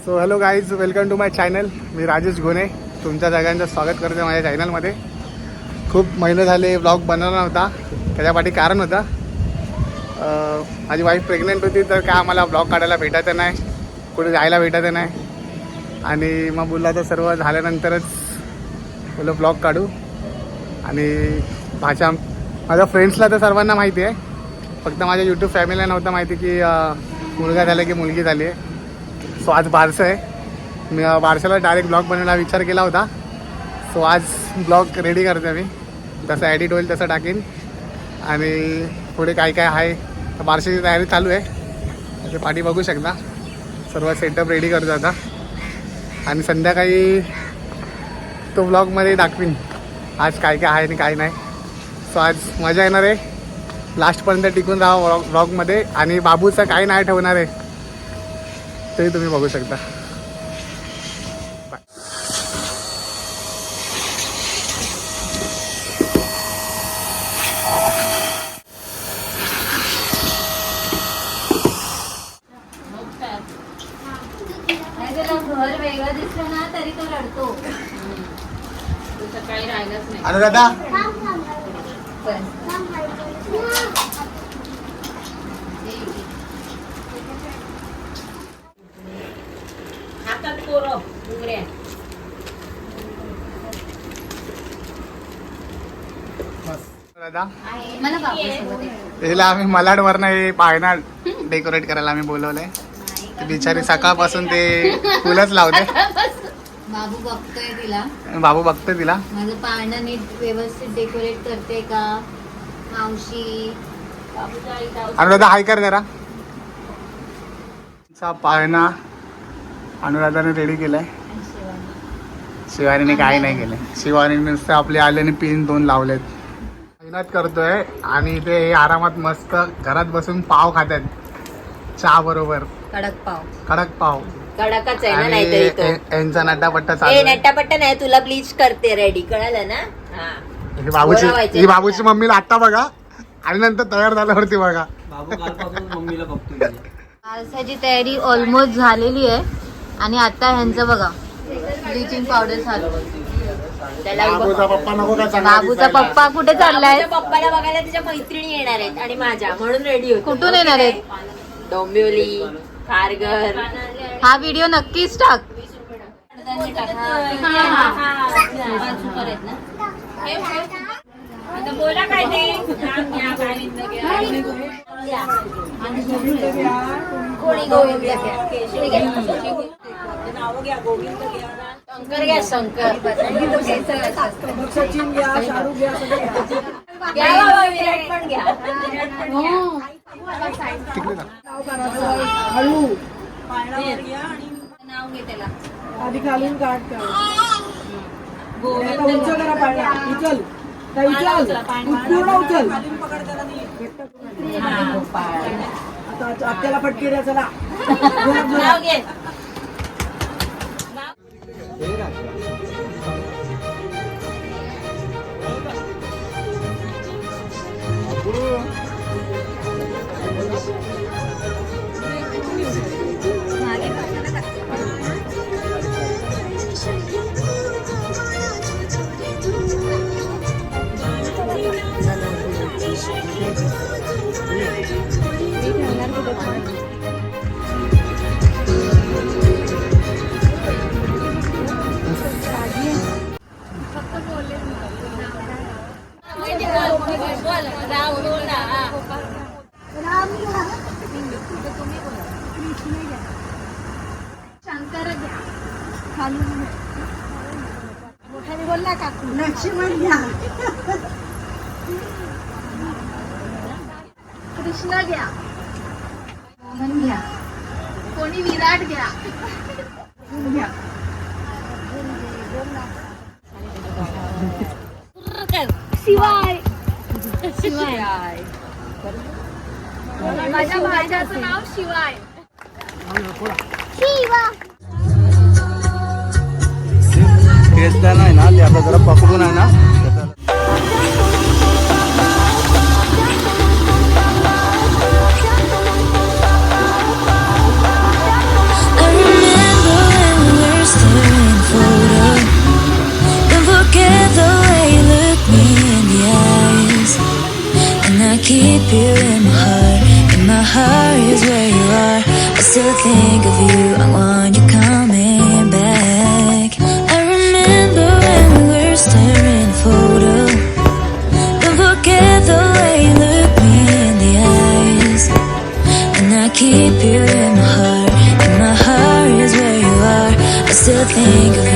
So hello guys, welcome to my channel. मी राजेश गोने तुमच्या सगळ्यांचं स्वागत करतो माझ्या चॅनलमध्ये. खूप महिने झाले ब्लॉग बनवला नव्हता, त्याच्यापाठी कारण होतं. माझी वाईफ प्रेग्नेंट होती, तर काय आम्हाला ब्लॉग काढायला भेटायचं नाही, कुठे जायला भेटायचं नाही. आणि मग बोलला तर सर्व झाल्यानंतरच बोललो ब्लॉग काढू. आणि माझ्या फ्रेंड्सला तर सर्वांना माहिती आहे, फक्त माझ्या यूट्यूब फॅमिलीला नव्हतं माहिती की मुलगा झाला की मुलगी झाली आहे. सो आज बारसं आहे. मी बारशाला डायरेक्ट ब्लॉग बनवायला विचार केला होता. सो आज ब्लॉग रेडी करते मी, जसं एडिट होईल तसं टाकीन. आणि पुढे काय काय आहे, बारशाची तयारी चालू आहे. त्याचे पाठी बघू शकता, सर्व सेटअप रेडी करतो आता. आणि संध्याकाळी तो ब्लॉगमध्ये दाखवीन आज काय काय आहे आणि काय नाही. सो आज मजा येणार आहे, लास्टपर्यंत टिकून राहा ब्लॉगमध्ये. आणि बाबूचं काय नाही ठेवणार आहे ते तुम्ही बघू शकता. घर वेगळं दिसलं ना तरी तो रडतो. तो सकाळी राहिलाच नाही. अनुराधा हातात पोरं उघड्या. मला त्याला आम्ही मलाडवरनं हे पाळणा डेकोरेट करायला आम्ही बोलवलंय. बिचारी सकाळपासून ते फुलच लावते. बाबू बघतोय तिला, बाबू बघतोय तिला. माझं पाळणं नीट व्यवस्थित डेकोरेट करते का मावशी. अनुराधा हाय कर जरा. पाळणा अनुराधाने रेडी केलाय. शिवानीने काही नाही केलंय. शिवानीने नुसतं आपले आल्याने पिन 2 लावलेत. मेहनत करतोय आणि ते आरामात मस्त घरात बसून पाव खातात चहा बरोबर. कडक पाव. कडक पाव. कडकच आहे ना, आणि नाहीतरी तो यांचा नट्टापट्टा चालू आहे. नट्टापट्टा नाही, तुला ब्लीच करते रेडी, कळालं ना. ही बाबूची मम्मीला आत्ता बघा आणि नंतर तयार झाल्यावरती बघा. मम्मीला बघतो. बारसाची तयारी ऑलमोस्ट झालेली आहे. आणि आता ह्यांचं बघा ब्लिचिंग पावडर चालू. बाबूचा पप्पा नको का चांगला बाबूचा दिसायला? पप्पा कुठे चाललाय? पप्पाला बघायला तिच्या मैत्रिणी येणार आहेत आणि माझ्या, म्हणून रेडी होतो. कुठून येणार आहेत? डोंबिवली, कारगर. हा व्हिडिओ नक्कीच टाक. बोला काय ते कोणी गोविंद घ्या, केशरी घ्या, नाव घ्या, गोविंद घ्या, शंकर घ्या, शंकर सचिन घ्या, शाहरुख घ्या, घ्या बाबा, विराट पण घ्या. हळू नाव घे त्याला. आधी खालून काढ कर. उचल करा पाळणा. उचल उचल पूर्ण उचल. आता आपल्याला पटकी द्या. चला नाव घे. शंकर घ्या. खालून मोठ्याने बोलला का? लक्ष्मण घ्या. कृष्ण घ्या. मोहन घ्या. कोणी विराट घ्या. शिवाय. शिवाय. माझ्या भाच्याचं नाव शिवाय. खेचताना आहे ना, ते आता जरा पकडून आहे ना I remember you, I want you coming back. I remember when we were staring at a photo. Don't forget the way you look me in the eyes. And I keep you in my heart is where you are. I still think of